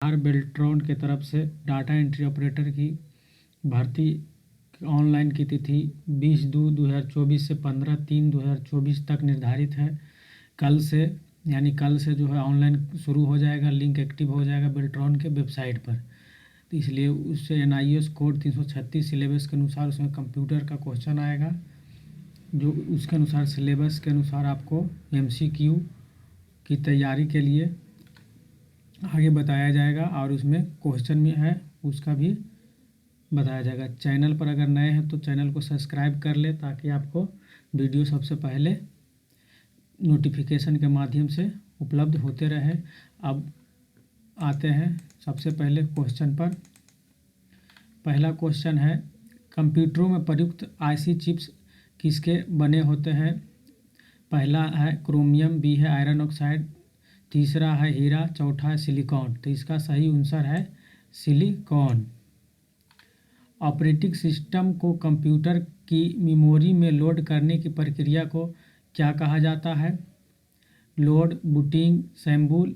Are Beltron के तरफ से डाटा एंट्री ऑपरेटर की भर्ती ऑनलाइन की तिथि 20/2/2024 से 15/3/2024 तक निर्धारित है। कल से कल से जो है ऑनलाइन शुरू हो जाएगा, लिंक एक्टिव हो जाएगा बेल्ट्रॉन के वेबसाइट पर। तो इसलिए उससे NIOS कोड 336 सिलेबस के अनुसार उसमें कंप्यूटर का क्वेश्चन आएगा, जो उसके अनुसार सिलेबस के अनुसार आपको MCQ की तैयारी के लिए आगे बताया जाएगा और उसमें क्वेश्चन में है उसका भी बताया जाएगा। चैनल पर अगर नए हैं तो चैनल को सब्सक्राइब कर ले ताकि आपको वीडियो सबसे पहले नोटिफिकेशन के माध्यम से उपलब्ध होते रहे। अब आते हैं सबसे पहले क्वेश्चन पर। पहला क्वेश्चन है, कंप्यूटरों में प्रयुक्त IC चिप्स किसके बने होते हैं? पहला है क्रोमियम, बी है आयरन ऑक्साइड, तीसरा है हीरा, चौथा है सिलिकॉन। तो इसका सही आंसर है सिलिकॉन। ऑपरेटिंग सिस्टम को कंप्यूटर की मेमोरी में लोड करने की प्रक्रिया को क्या कहा जाता है? लोड, बूटिंग, सैम्बल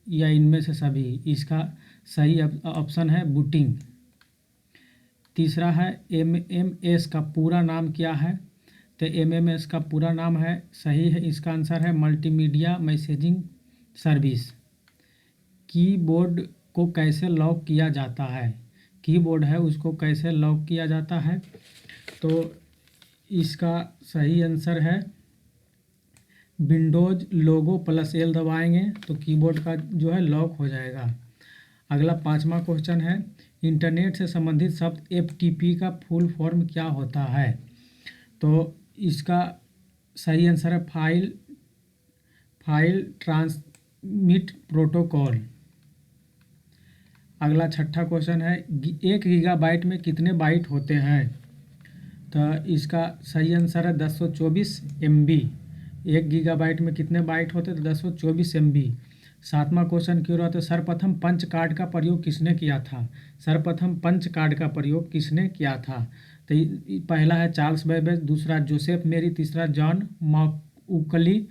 या इनमें से सभी? इसका सही ऑप्शन है बूटिंग। तीसरा है MMS का पूरा नाम क्या है? तो MMS का पूरा नाम है, सही है, इसका आंसर है मल्टीमीडिया मैसेजिंग सर्विस। कीबोर्ड को कैसे लॉक किया जाता है? कीबोर्ड है उसको कैसे लॉक किया जाता है? तो इसका सही आंसर है विंडोज लोगो +L दबाएंगे तो कीबोर्ड का जो है लॉक हो जाएगा। अगला 5वां क्वेश्चन है, इंटरनेट से संबंधित शब्द FTP का फुल फॉर्म क्या होता है? तो इसका सही आंसर है फाइल ट्रांसमिट प्रोटोकॉल। अगला 6वां क्वेश्चन है, 1 गीगाबाइट में कितने बाइट होते हैं? तो इसका सही आंसर है 1024 MB। 1 गीगाबाइट में कितने बाइट होते हैं? तो 1024 MB। 7वां क्वेश्चन क्यों रहता है, सर्वप्रथम पंच कार्ड का प्रयोग किसने किया था? सर्वप्रथम पंच कार्ड का प्रयोग किसने किया था? तो पहला है चार्ल्स बेबेज, दूसरा जोसेफ मेरी, तीसरा जॉन मैकॉली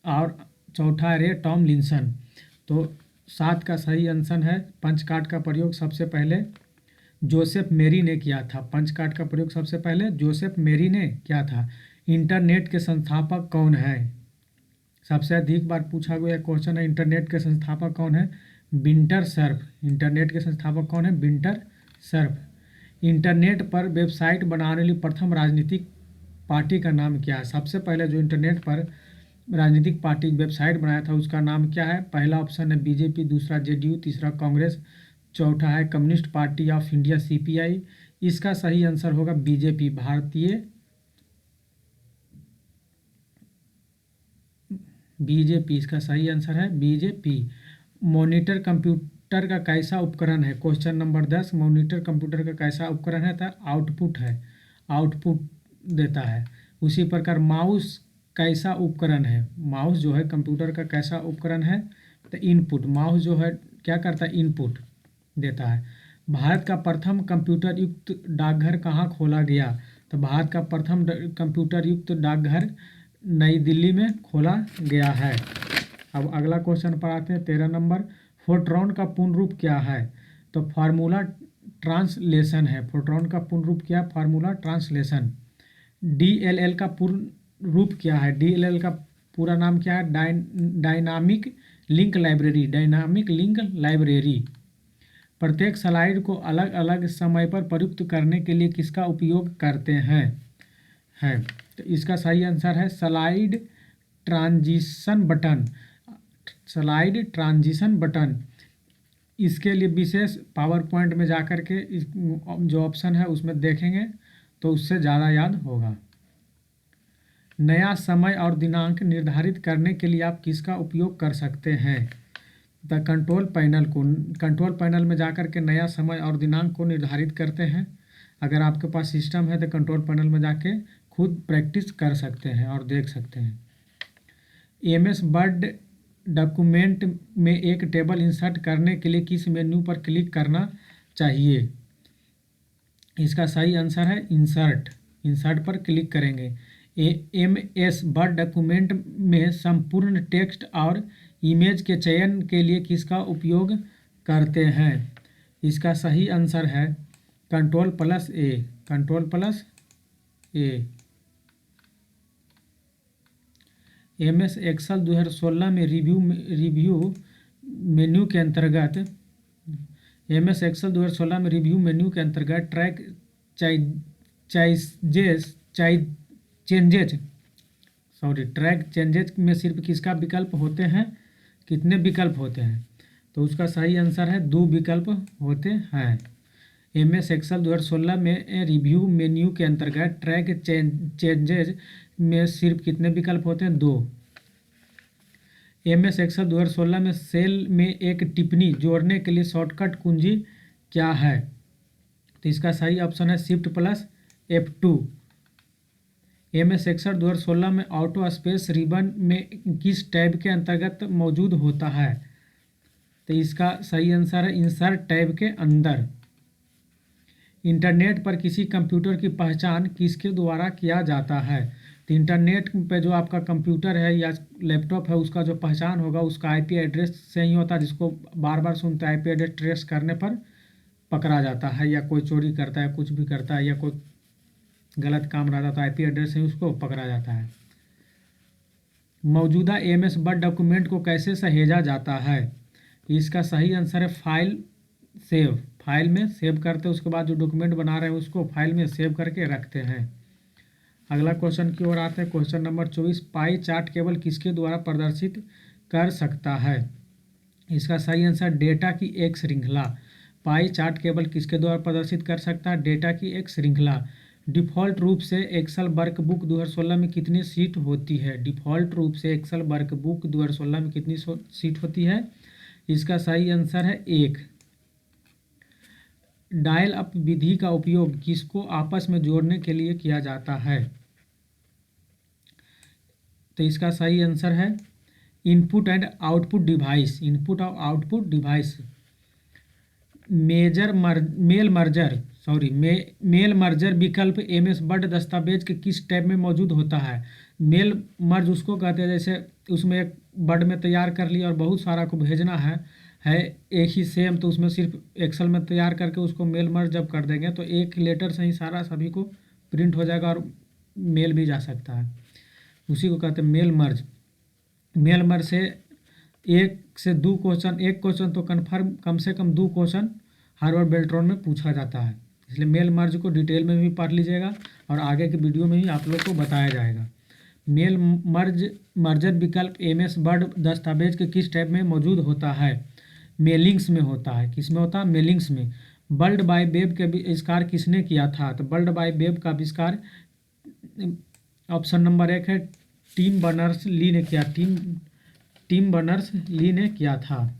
और चौथा रे टॉमलिंसन। तो 7 का सही आंसर है पंच कार्ड का प्रयोग सबसे पहले जोसेफ मेरी ने किया था। पंच कार्ड का प्रयोग सबसे पहले जोसेफ मेरी ने किया था। इंटरनेट के संस्थापक कौन है? सबसे अधिक बार पूछा गया क्वेश्चन है, इंटरनेट के संस्थापक कौन है? Winter Surf. इंटरनेट के संस्थापक कौन है? Winter Surf. इंटरनेट पर वेबसाइट बनाने वाली प्रथम राजनीतिक पार्टी का नाम क्या है? सबसे पहले जो इंटरनेट पर राजनीतिक पार्टी वेबसाइट बनाया था उसका नाम क्या है? पहला ऑप्शन है BJP, दूसरा JDU, तीसरा कांग्रेस, चौथा है communist party of India CPI। इसका सही आंसर होगा BJP, भारतीय BJP। इसका सही आंसर है BJP। मॉनिटर कंप्यूटर का कैसा उपकरण है? क्वेश्चन नंबर 10, मॉनिटर कंप्यूटर का कैसा उपकरण है? तो आउटपुट है, आउटपुट देता है। उसी प्रकार माउस कैसा उपकरण है? माउस जो है कंप्यूटर का कैसा उपकरण है? तो इनपुट। माउस जो है क्या करता है? इनपुट देता है। भारत का प्रथम कंप्यूटर युक्त डाकघर कहाँ खोला गया? तो भारत का प्रथम कंप्यूटर युक्त डाकघर नई दिल्ली में खोला गया है। अब अगला क्वेश्चन पर आते हैं, 13 नंबर, फोर्ट्रॉन का पूर्ण रूप क्या है? तो फार्मूला ट्रांसलेशन है। फोर्ट्रॉन का पूर्ण रूप क्या है? Formula translation. DLL का पूर्ण रूप क्या है? DLL का पूरा नाम क्या है? Dynamic link library. Dynamic link library. प्रत्येक स्लाइड को अलग अलग समय पर प्रयुक्त करने के लिए किसका उपयोग करते हैं? तो इसका सही आंसर है slide transition button. Slide transition button. इसके लिए विशेष पावर पॉइंट में जाकर के जो ऑप्शन है उसमें देखेंगे तो उससे ज़्यादा याद होगा। नया समय और दिनांक निर्धारित करने के लिए आप किसका उपयोग कर सकते हैं? द कंट्रोल पैनल को। कंट्रोल पैनल में जाकर के नया समय और दिनांक को निर्धारित करते हैं। अगर आपके पास सिस्टम है तो कंट्रोल पैनल में जाके खुद प्रैक्टिस कर सकते हैं और देख सकते हैं। MS वर्ड डॉक्यूमेंट में एक टेबल इंसर्ट करने के लिए किस मेन्यू पर क्लिक करना चाहिए? इसका सही आंसर है इंसर्ट। इंसर्ट पर क्लिक करेंगे। MS वर्ड डॉक्यूमेंट में संपूर्ण टेक्स्ट और इमेज के चयन के लिए किसका उपयोग करते हैं? इसका सही आंसर है Ctrl+A, Ctrl+A। MS एक्सेल 2016 में रिव्यू मेन्यू के अंतर्गत MS एक्सेल 2016 में रिव्यू मेन्यू के अंतर्गत ट्रैक चेंजेज में सिर्फ किसका विकल्प होते हैं? कितने विकल्प होते हैं? तो उसका सही आंसर है 2 विकल्प होते हैं। MS एक्सेल 2016 में रिव्यू मेन्यू के अंतर्गत ट्रैक चेंजेज में सिर्फ कितने विकल्प होते हैं? 2। MS एक्सेल 2016 में सेल में एक टिप्पणी जोड़ने के लिए शॉर्टकट कुंजी क्या है? तो इसका सही ऑप्शन है Shift+F2। MS एक्सेल 2016 में ऑटो स्पेस रिबन में किस टैब के अंतर्गत मौजूद होता है? तो इसका सही आंसर है इंसर्ट टैब के अंदर। इंटरनेट पर किसी कंप्यूटर की पहचान किसके द्वारा किया जाता है? तो इंटरनेट पे जो आपका कंप्यूटर है या लैपटॉप है उसका जो पहचान होगा उसका IP एड्रेस से ही होता है, जिसको बार बार सुनते हैं IP एड्रेस ट्रेस करने पर पकड़ा जाता है, या कोई चोरी करता है, कुछ भी करता है, या कोई गलत काम रहता है तो IP एड्रेस से ही उसको पकड़ा जाता है। मौजूदा MS वर्ड डॉक्यूमेंट को कैसे सहेजा जाता है? इसका सही आंसर है फाइल में सेव करते हैं। उसके बाद जो डॉक्यूमेंट बना रहे हैं उसको फाइल में सेव करके रखते हैं। अगला क्वेश्चन की ओर आते हैं। क्वेश्चन नंबर 24, पाई चार्ट केवल किसके द्वारा प्रदर्शित कर सकता है? इसका सही आंसर डेटा की एक श्रृंखला। पाई चार्ट केवल किसके द्वारा प्रदर्शित कर सकता है? डेटा की एक श्रृंखला। डिफ़ॉल्ट रूप से एक्सेल वर्कबुक 2016 में कितनी सीट होती है? डिफ़ॉल्ट रूप से एक्सेल वर्कबुक 2016 में कितनी सीट होती है? इसका सही आंसर है 1। डायल अप विधि का उपयोग किसको आपस में जोड़ने के लिए किया जाता है? तो इसका सही आंसर है input and output device. Input और आउटपुट डिवाइस। मेल मर्जर विकल्प MS वर्ड दस्तावेज के किस टैब में मौजूद होता है? मेल मर्ज उसको कहते हैं जैसे उसमें एक वर्ड में तैयार कर लिया और बहुत सारा को भेजना है एक ही सेम, तो उसमें सिर्फ एक्सेल में तैयार करके उसको मेल मर्ज जब कर देंगे तो एक लेटर से ही सारा सभी को प्रिंट हो जाएगा और मेल भी जा सकता है। उसी को कहते हैं मेल मर्ज। मेल मर्ज से एक क्वेश्चन तो कम से कम 2 क्वेश्चन हार्वर्ड बेल्ट्रॉन में पूछा जाता है। इसलिए मेल मर्ज को डिटेल में भी पढ़ लीजिएगा और आगे के वीडियो में ही आप लोग को बताया जाएगा। मेल मर्जर विकल्प MS वर्ड दस्तावेज के किस टैब में मौजूद होता है? मेलिंग्स में होता है। किस में होता है? मेलिंग्स में। वर्ल्ड वाइड वेब का आविष्कार किसने किया था? तो वर्ल्ड वाइड वेब का आविष्कार ऑप्शन नंबर 1 है टिम बर्नर्स-ली ने किया। टिम बर्नर्स-ली ने किया था।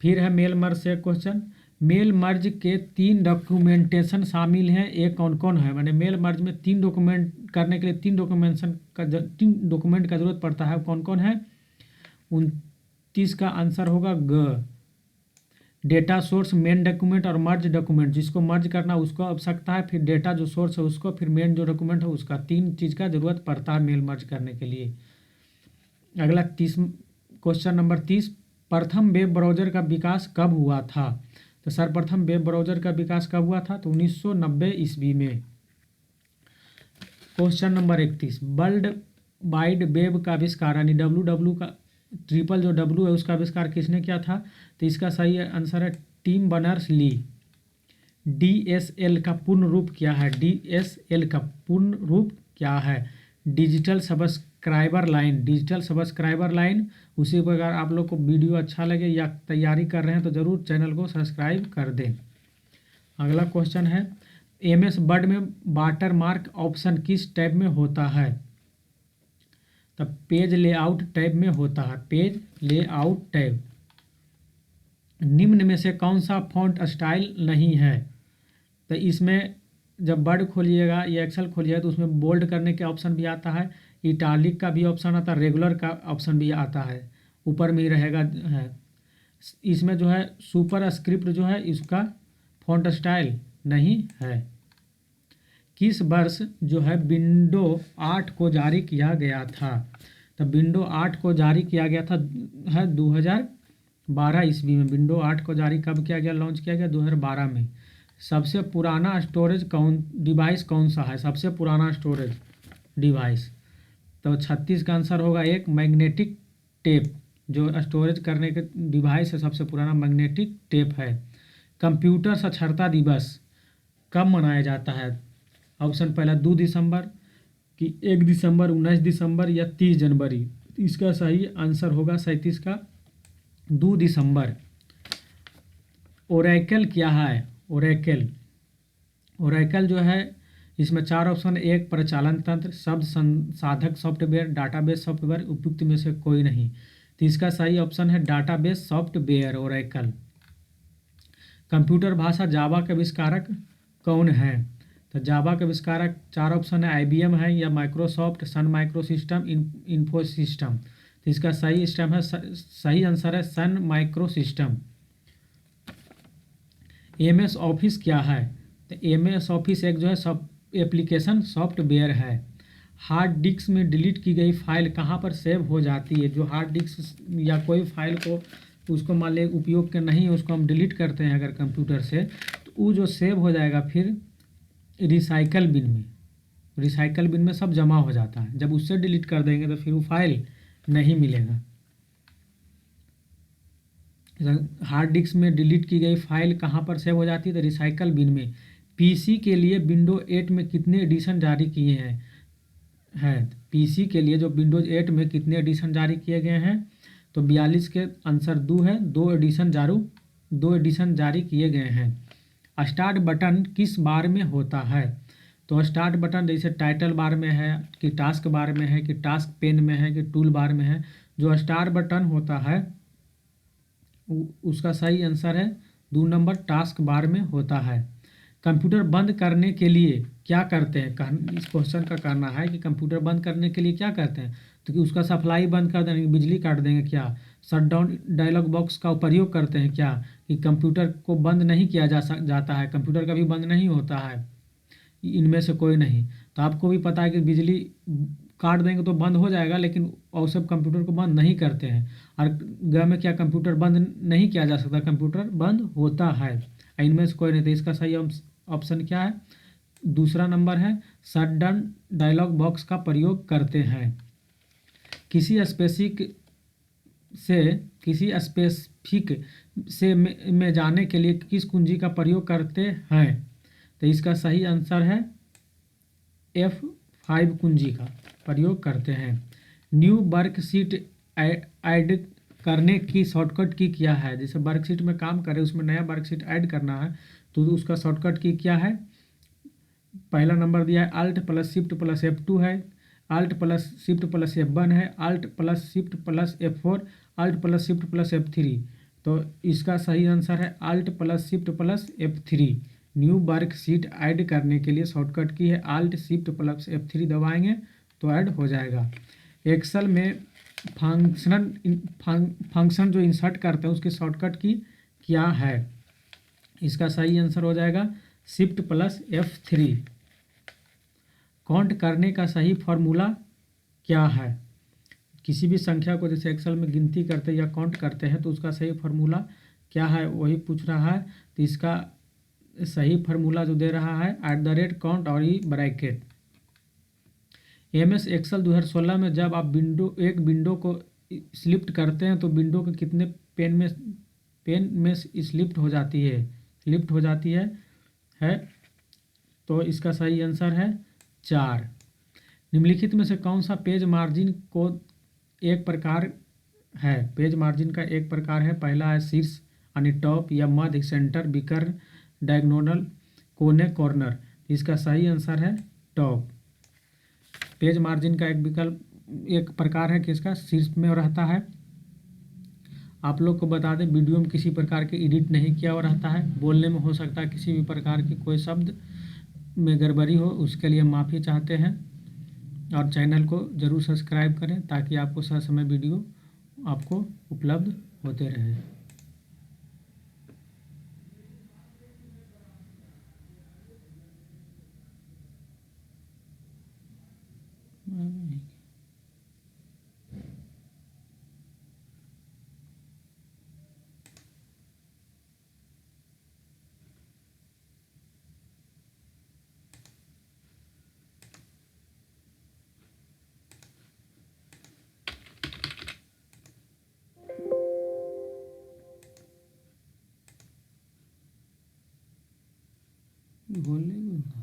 फिर है मेल मर्ज से क्वेश्चन। मेल मर्ज के 3 डॉक्यूमेंटेशन शामिल हैं, ये कौन कौन है? मैंने मेल मर्ज में 3 डॉक्यूमेंट करने के लिए 3 डॉक्यूमेंट का जरूरत पड़ता है, कौन कौन है? 29 का आंसर होगा ग। डेटा सोर्स, मेन डॉक्यूमेंट और मर्ज डॉक्यूमेंट। जिसको मर्ज करना उसको आवश्यकता है, फिर डेटा जो सोर्स है उसको, फिर मेन जो डॉक्यूमेंट है उसका। 3 चीज़ का जरूरत पड़ता है मेल मर्ज करने के लिए। अगला क्वेश्चन नंबर 30, प्रथम वेब ब्राउज़र का विकास कब हुआ था? तो सर्वप्रथम वेब ब्राउज़र का विकास कब हुआ था? तो 1990 ईस्वी में। Question number 31, world wide web का आविष्कार यानी WW का ट्रिपल जो W है उसका आविष्कार किसने किया था? तो इसका सही आंसर है टिम बर्नर्स-ली। DSL का पूर्ण रूप क्या है? DSL का पूर्ण रूप क्या है? Digital subscriber line. Digital subscriber line. उसी प्रकार आप लोग को वीडियो अच्छा लगे या तैयारी कर रहे हैं तो ज़रूर चैनल को सब्सक्राइब कर दें। अगला क्वेश्चन है MS वर्ड में वाटर मार्क ऑप्शन किस टैब में होता है? तब पेज लेआउट टैब में होता है। Page layout tab. निम्न में से कौन सा फॉन्ट स्टाइल नहीं है? तो इसमें जब वर्ड खोलिएगा या एक्सेल खोलिएगा तो उसमें बोल्ड करने के ऑप्शन भी आता है, इटालिक का भी ऑप्शन आता है, रेगुलर का ऑप्शन भी आता है, ऊपर में ही रहेगा है। इसमें जो है सुपर स्क्रिप्ट जो है इसका फॉन्ट स्टाइल नहीं है। किस वर्ष जो है विंडो 8 को जारी किया गया था? तो विंडो 8 को जारी किया गया था है 12 ईस्वी में। विंडो 8 को जारी कब किया गया, लॉन्च किया गया? 2012 में। सबसे पुराना स्टोरेज डिवाइस कौन सा है? सबसे पुराना स्टोरेज डिवाइस, तो 36 का आंसर होगा एक मैग्नेटिक टेप। जो स्टोरेज करने के डिवाइस है सबसे पुराना मैग्नेटिक टेप है। कंप्यूटर साक्षरता दिवस कब मनाया जाता है? ऑप्शन पहला 2 दिसंबर, कि 1 दिसंबर, 19 दिसंबर या 30 जनवरी। इसका सही आंसर होगा 37 का 2 दिसंबर। ओरेकल क्या है? ओरेकल, ओरेकल जो है इसमें 4 ऑप्शन, एक परिचालन तंत्र, शब्द संसाधक सॉफ्टवेयर, डाटाबेस सॉफ्टवेयर, उपयुक्त में से कोई नहीं। तो इसका सही ऑप्शन है डाटाबेस सॉफ्टवेयर, ओरेकल। कंप्यूटर भाषा जावा के आविष्कारक कौन है? तो जावा के आविष्कारक 4 ऑप्शन है, आईबीएम है या Microsoft, Sun micro system, Infosystem. तो इसका सही सिस्टम है, सही आंसर है Sun micro system. MS office क्या है? तो एमएस ऑफिस एक जो है सब एप्लीकेशन सॉफ्टवेयर है। हार्ड डिस्क में डिलीट की गई फाइल कहाँ पर सेव हो जाती है? जो हार्ड डिस्क या कोई फाइल को उसको मान लें उपयोग के नहीं है, उसको हम डिलीट करते हैं अगर कंप्यूटर से, तो वो जो सेव हो जाएगा फिर रिसाइकल बिन में। रिसाइकल बिन में सब जमा हो जाता है। जब उससे डिलीट कर देंगे तो फिर वो फाइल नहीं मिलेगा। हार्ड डिस्क में डिलीट की गई फाइल कहाँ पर सेव हो जाती है? तो रिसाइकल बिन में। पीसी के लिए विंडो 8 में कितने एडिशन जारी किए हैं पीसी के लिए जो विंडोज 8 में कितने एडिशन जारी किए गए हैं? तो 42 के आंसर 2 है, 2 एडिशन जारी किए गए हैं। स्टार्ट बटन किस बार में होता है? तो स्टार्ट बटन जैसे टाइटल बार में है, कि टास्क बार में है, कि टास्क पेन में है, कि टूल बार में है। जो स्टार्ट बटन होता है उसका सही आंसर है 2 नंबर, टास्क बार में होता है। कंप्यूटर बंद करने के लिए क्या करते हैं? इस क्वेश्चन का कहना है कि कंप्यूटर बंद करने के लिए क्या करते हैं? तो कि उसका सप्लाई बंद कर देंगे, बिजली काट देंगे क्या? शटडाउन डायलॉग बॉक्स का प्रयोग करते हैं क्या? कि कंप्यूटर को बंद नहीं किया जाता है, कंप्यूटर कभी बंद नहीं होता है, इनमें से कोई नहीं। तो आपको भी पता है कि बिजली काट देंगे तो बंद हो जाएगा, लेकिन और सब कंप्यूटर को बंद नहीं करते हैं। और घर में क्या कंप्यूटर बंद नहीं किया जा सकता? कंप्यूटर बंद होता है, इनमें से कोई नहीं। तो इसका सही ऑप्शन क्या है? 2 नंबर है, शटडाउन डायलॉग बॉक्स का प्रयोग करते हैं। किसी स्पेसिफिक से में जाने के लिए किस कुंजी का प्रयोग करते हैं? तो इसका सही आंसर है F5 कुंजी का प्रयोग करते हैं। न्यू वर्कशीट ऐड करने की शॉर्टकट की क्या है? जैसे वर्कशीट में काम करें, उसमें नया वर्कशीट ऐड करना है तो उसका शॉर्टकट की क्या है? पहला नंबर दिया है alt plus shift plus F2 है, alt plus shift plus F1 है, alt plus shift plus F4, alt plus shift plus F3। तो इसका सही आंसर है alt plus shift plus F3। New worksheet add करने के लिए शॉर्टकट की है अल्ट शिफ्ट प्लस F3 दबाएंगे तो ऐड हो जाएगा। एक्सेल में फंक्शन जो इंसर्ट करते हैं उसकी शॉर्टकट की क्या है? इसका सही आंसर हो जाएगा शिफ्ट प्लस F3। काउंट करने का सही फॉर्मूला क्या है? किसी भी संख्या को जैसे एक्सेल में गिनती करते हैं या काउंट करते हैं तो उसका सही फार्मूला क्या है वही पूछ रहा है। तो इसका सही फार्मूला जो दे रहा है @काउंट और ई ब्रैकेट। MS एक्सेल 2016 में जब आप एक विंडो को स्लिप्ट करते हैं तो विंडो के कितने पेन में स्लिप्ट हो जाती है। तो इसका सही आंसर है 4। निम्नलिखित में से कौन सा पेज मार्जिन को एक प्रकार है? पेज मार्जिन का एक प्रकार है। पहला है शीर्ष यानी टॉप, या मध्य, सेंटर, विकर्ण, डायगोनल, कोने, कॉर्नर। इसका सही आंसर है टॉप। पेज मार्जिन का एक प्रकार है कि इसका शीर्ष में रहता है। आप लोग को बता दें वीडियो में किसी प्रकार के एडिट नहीं किया हुआ रहता है, बोलने में हो सकता है किसी भी प्रकार की कोई शब्द में गड़बड़ी हो, उसके लिए माफ़ी चाहते हैं। और चैनल को ज़रूर सब्सक्राइब करें ताकि आपको समय वीडियो आपको उपलब्ध होते रहे। बोल नहीं